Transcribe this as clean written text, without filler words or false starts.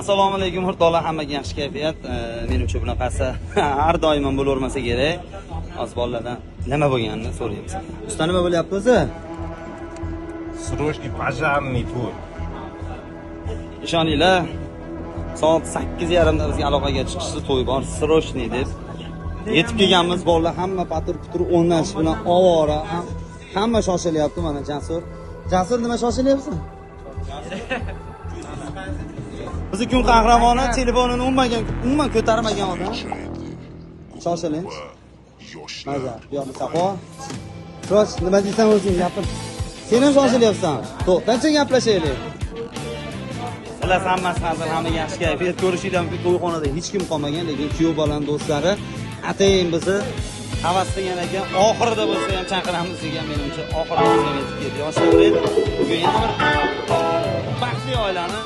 Assalomu alaykum o'rtoqlar, hammaga yaxshi kayfiyat. Menimcha bunaqasi har doim ham bo'lavermasa kerak. Hozir bolalardan nima bo'lganini so'raymiz. Usta nima bo'lyapti o'zi? Срочный пожарный to'y. Ishoninglar, soat 8:30da bizga aloqaga chiqishdi, to'y bor, srochniy deb. Yetib kelganmiz, bolalar hamma patur-putur o'ynash bilan ovora, hamma shoshilyapti mana Jasur. Jasur nima shoshilyapsan? Bizi kun qahramoni telefonini umuman ko'tarmagan odam. Shoshiling. Maza, bu yoqda saqo. Xo'sh, nima deysan o'zing gapir. Sen ham shoshilyapsan. To'xtachi gaplashaylik. Xullas hammasi hazır, hamma yaxshi kayfiyat. Ko'rishinglar mumkin, to'yxonada hech kim qolmagan, lekin kuyov bolam do'stlari atayin bizni havas qilgan ekan. Oxirida bo'lsa ham chaqiramiz degan, menimcha oxirida bizga yetib keldi. Yoshlar bugun yana bir baxtli oilani